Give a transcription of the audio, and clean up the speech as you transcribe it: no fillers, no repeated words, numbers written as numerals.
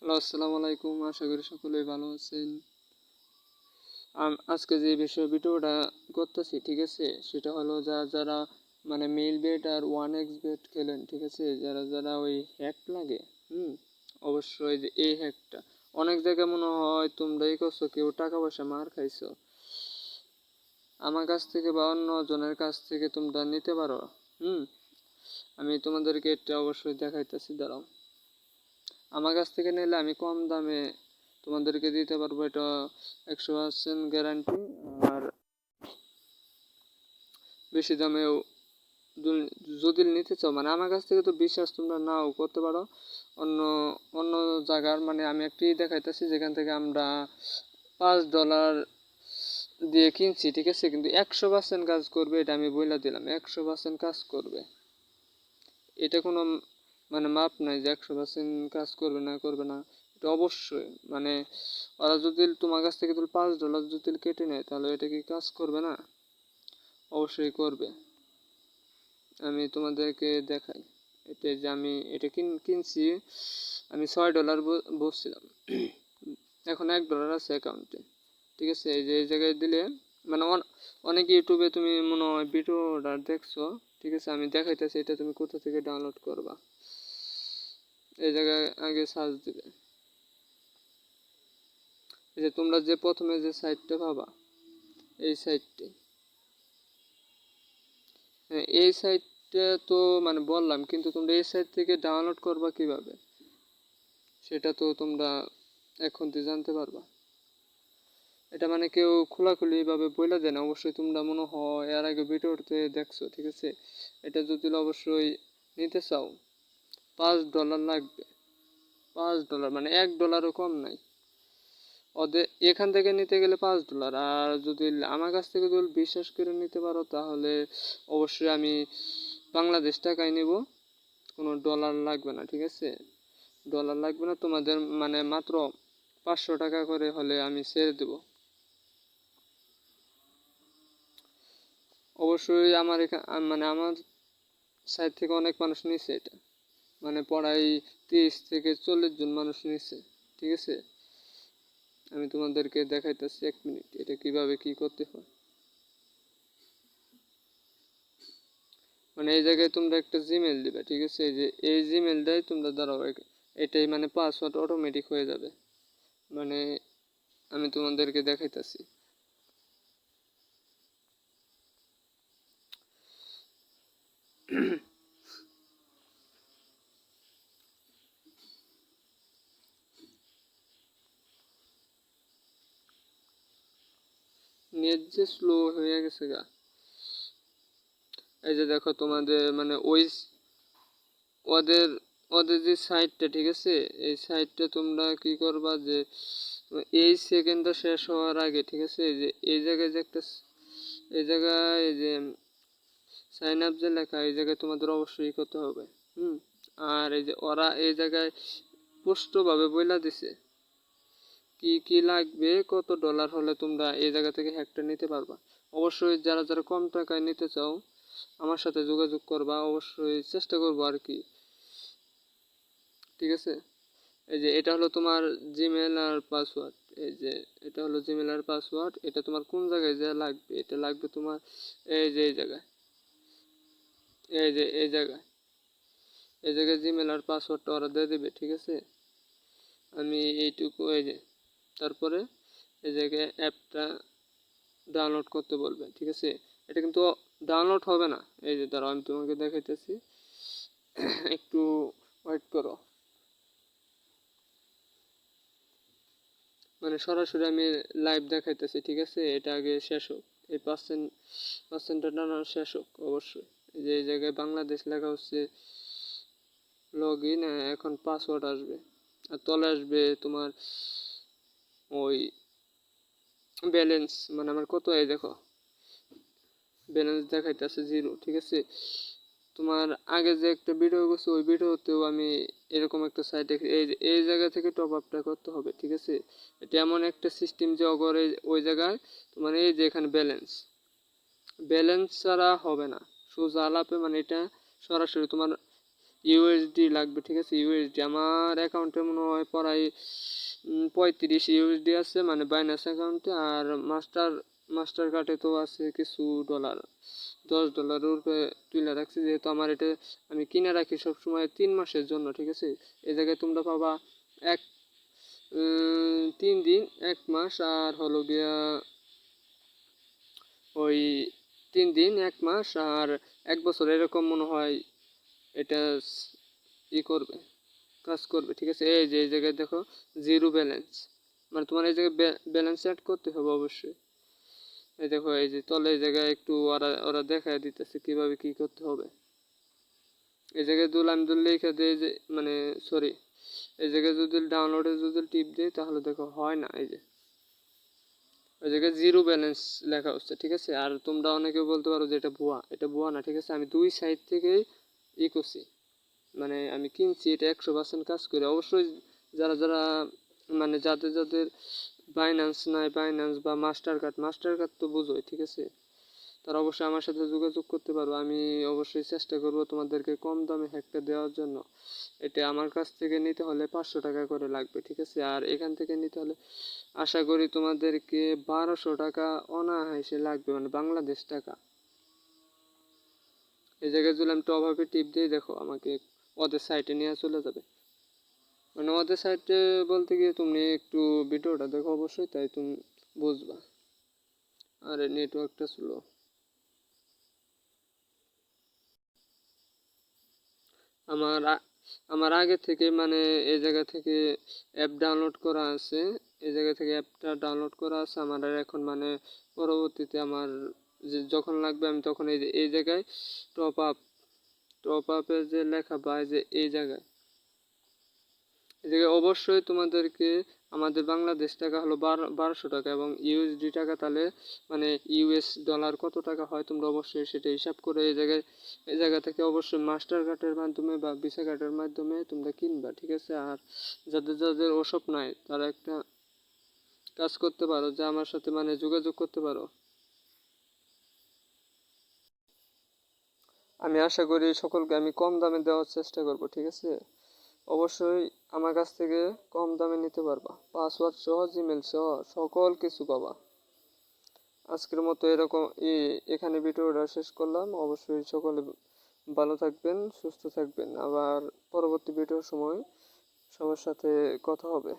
Hello, আসসালামু আলাইকুম। আশা করি সকলেই ভালো আছেন। আজকে যে বিষয় ভিডিওটা করতেছি, ঠিক আছে, সেটা হলো যারা মানে মেইল বেট আর 1x বেট খেলেন, ঠিক আছে, যারা ওই হ্যাক লাগে, অবশ্যই যে এই হ্যাকটা অনেক জায়গায় মনে হয় তোমরা এই করছো, কেউ টাকা পয়সা মার খাইছো আমার কাছ থেকে বা অন্য জনের কাছ থেকে তোমরা নিতে পারো। আমি তোমাদেরকে এটা অবশ্যই দেখাইতেছি, দাঁড়াও। আমার কাছ থেকে নিলে আমি কম দামে তোমাদেরকে দিতে পারবো, এটা 100% গ্যারান্টি। আর বেশি দামেও যদি নিতে চাও, মানে আমার কাছ থেকে তো বিশ্বাস তোমরা নাও করতে পারো, অন্য অন্য জায়গার, মানে আমি একটি দেখাইতেছি যেখান থেকে আমরা $5 দিয়ে কিনছি, ঠিক আছে, কিন্তু 100% কাজ করবে, এটা আমি বলে দিলাম, 100% কাজ করবে। এটা কোনো মানে মাপ নাই যে 100% কাজ করবে না, এটা অবশ্যই, মানে ওরা যদি তোমার কাছ থেকে $5 যদি কেটে নেয়, তাহলে এটা কি কাজ করবে না? অবশ্যই করবে। আমি তোমাদেরকে দেখাই, এটা যে আমি এটা কিনছি, আমি $6 বসছিলাম। এখন $1 আছে অ্যাকাউন্টে, ঠিক আছে। এই যে এই জায়গায় দিলে, মানে অনেক ইউটিউবে তুমি মনে হয় ভিডিওটা দেখছো, ঠিক আছে, আমি দেখাইতেছি এটা তুমি কোথা থেকে ডাউনলোড করবা। এই জায়গায় আগে সার্চ দিবে, এই যে তোমরা যে প্রথমে যে সাইটটা পাবা, এই সাইটটি, হ্যাঁ এই সাইটটা তো মানে বললাম, কিন্তু তোমরা এই সাইট থেকে ডাউনলোড করবা কিভাবে, সেটা তো তোমরা এখন তো জানতে পারবা। এটা মানে কেউ খোলাখুলি ভাবে বলে দেয় না, অবশ্যই তোমরা মনে হয় এর আগে ভিডিওতে দেখছো, ঠিক আছে। এটা যদি অবশ্যই নিতে চাও, $5 লাগবে। $5 মানে $1ও কম নাই। ওদের এখান থেকে নিতে গেলে $5, আর যদি আমার কাছ থেকে যদি বিশ্বাস করে নিতে পারো, তাহলে অবশ্যই আমি বাংলাদেশ টাকায় নিব, কোনো ডলার লাগবে না, ঠিক আছে। ডলার লাগবে না তোমাদের, মানে মাত্র 500 টাকা করে হলে আমি ছেড়ে দেব। অবশ্যই আমার এখানে, মানে আমার সাইড থেকে অনেক মানুষ নিছে এটা, মানে প্রায় 30 থেকে 40 জন মানুষ নিছে, ঠিক আছে। আমি তোমাদেরকে দেখাইতেছি, 1 মিনিট, এটা কিভাবে কি করতে হয়। মানে এই জায়গায় তোমরা একটা জিমেল দিবে, ঠিক আছে, এই যে এই জিমেলটাই তোমরা দাঁড়াও, এটাই মানে পাসওয়ার্ড অটোমেটিক হয়ে যাবে। মানে আমি তোমাদেরকে দেখাইতেছি। নেট যে স্লো হয়ে গেছে গা। এই যে দেখো তোমাদের মানে ওদের ওদের যে সাইটটা, ঠিক আছে, এই সাইটটা তোমরা কি করবা, যে এই সেকেন্ডটা শেষ হওয়ার আগে, ঠিক আছে, এই যে এই জায়গায় যে একটা, এই জায়গায় এই যে সাইন আপ যে লেখা, এই জায়গায় তোমাদের অবশ্যই করতে হবে। আর এই যে ওরা এই জায়গায় স্পষ্টভাবে বইলা দিছে কি কি লাগবে, কত ডলার হলে তোমরা এই জায়গা থেকে হ্যাকটা নিতে পারবা। অবশ্যই যারা যারা কম টাকায় নিতে চাও, আমার সাথে যোগাযোগ করবা, অবশ্যই চেষ্টা করবো আর কি, ঠিক আছে। এই যে এটা হলো তোমার জিমেল আর পাসওয়ার্ড, এই যে এটা হলো জিমেল আর পাসওয়ার্ড, এটা তোমার কোন জায়গায় যা লাগবে, এটা লাগবে তোমার এই যে এই জায়গায়, এই যে এই জায়গায় জিমেল আর পাসওয়ার্ডটা ওরা দিয়ে দেবে, ঠিক আছে। আমি এইটুকু, এই যে তারপরে এই জায়গায় অ্যাপটা ডাউনলোড করতে বলবে, ঠিক আছে। এটা কিন্তু ডাউনলোড হবে না, এই যে দাঁড়াও আমি তোমাকে দেখাইতেছি, একটু ওয়েট করো। মানে সরাসরি আমি লাইভ দেখাইতেছি, ঠিক আছে, এটা আগে শেষ হোক, এই পার্সেন্টটা টানা শেষ হোক অবশ্যই। এই যে এই জায়গায় বাংলাদেশ লেখা হচ্ছে লগ ইন, এখন পাসওয়ার্ড আসবে, আর তলে আসবে তোমার ওই ব্যালেন্স, মানে আমার কত, এই দেখো ব্যালেন্স দেখাইতেছে 0, ঠিক আছে। তোমার আগে যে একটা ভিডিও করছে, ওই ভিডিওতেও আমি এরকম একটা সাইটে এই জায়গা থেকে টপ আপটা করতে হবে, ঠিক আছে। এটা এমন একটা সিস্টেম যে অগরে ওই জায়গায় তোমার এই যে এখানে ব্যালেন্স ছাড়া হবে না, সোজা আলাপে, মানে এটা সরাসরি তোমার ইউএসডি লাগবে, ঠিক আছে। ইউএসডি আমার অ্যাকাউন্টে মনে হয় প্রায় 35 ইউএসডি আছে, মানে বাইন্যান্স অ্যাকাউন্টে। আর মাস্টার কার্ডে তো আছে কিছু ডলার, $10 উপরে তুলে রাখছি, যেহেতু আমার এটা আমি কিনে রাখি সবসময় 3 মাসের জন্য, ঠিক আছে। এই জায়গায় তোমরা পাবা 3 দিন, 1 মাস, আর হলো গিয়া ওই 3 দিন, 1 মাস, আর 1 বছর, এরকম মনে হয় এটা করবে, কাজ করবে, ঠিক আছে। এই যে এই জায়গায় দেখো জিরো ব্যালেন্স, মানে তোমার এই জায়গায় ব্যালেন্স অ্যাড করতে হবে অবশ্যই। এই দেখো এই যে তলে এই জায়গায় একটু ওরা ওরা দেখায় দিতেছে কিভাবে কি করতে হবে। এই জায়গায় আমি লিখে দিই যে, মানে সরি, এই জায়গায় যদি ডাউনলোডে যদি টিপ দিই তাহলে দেখো হয় না। এই যে ওই জায়গায় জিরো ব্যালেন্স লেখা হচ্ছে, ঠিক আছে। আর তোমরা অনেকে বলতে পারো যে এটা ভুয়া, এটা ভুয়া না, ঠিক আছে। আমি 2 সাইড থেকেই করছি, মানে আমি কিনছি, এটা 100% কাজ করে। অবশ্যই যারা যারা মানে যাদের যাদের বাইন্যান্স নাই, বাইন্যান্স বা মাস্টার কার্ড তো বুঝোই, ঠিক আছে, তারা অবশ্যই আমার সাথে যোগাযোগ করতে পারো। আমি অবশ্যই চেষ্টা করব তোমাদেরকে কম দামে হ্যাকটা দেওয়ার জন্য। এটা আমার কাছ থেকে নিতে হলে 500 টাকা করে লাগবে, ঠিক আছে। আর এখান থেকে নিতে হলে আশা করি তোমাদেরকে 1200 টাকা অনায়াসে লাগবে, মানে বাংলাদেশ টাকা। এই জায়গায় যদি আমি টপ আপে টিপ দিয়ে দেখো আমাকে ওদের সাইটে নিয়ে চলে যাবে। মানে ওদের সাইটে বলতে গিয়ে তুমি একটু ভিডিওটা দেখো অবশ্যই, তাই তুমি বুঝবা। আরে নেটওয়ার্কটা স্লো। আমার আমার আগে থেকে মানে এই জায়গা থেকে অ্যাপ ডাউনলোড করা আছে, এই জায়গা থেকে অ্যাপটা ডাউনলোড করা আছে আমার। আর এখন মানে পরবর্তীতে আমার যখন লাগবে আমি তখন এই জায়গায় টপ আপ, যে লেখা বা যে এই জায়গায় অবশ্যই তোমাদেরকে আমাদের বাংলাদেশ টাকা হলো 1200 টাকা, এবং ইউএসডি টাকা তাহলে মানে ইউএস ডলার কত টাকা হয় তোমরা অবশ্যই সেটা হিসাব করে এই জায়গা থেকে অবশ্যই মাস্টার কার্ডের মাধ্যমে বা ভিসা কার্ডের মাধ্যমে তোমরা কিনবা, ঠিক আছে। আর যাদের যাদের ওসব নাই তারা একটা কাজ করতে পারো, যে আমার সাথে মানে যোগাযোগ করতে পারো। আমি আশা করি সকলকে আমি কম দামে দেওয়ার চেষ্টা করব, ঠিক আছে। অবশ্যই আমার কাছ থেকে কম দামে নিতে পারবা, পাসওয়ার্ড সহ, জিমেল সহ সকল কিছু পাবা। আজকের মতো এরকম এখানে ভিডিওটা শেষ করলাম। অবশ্যই সকলে ভালো থাকবেন, সুস্থ থাকবেন। আবার পরবর্তী ভিডিওর সময় সবার সাথে কথা হবে।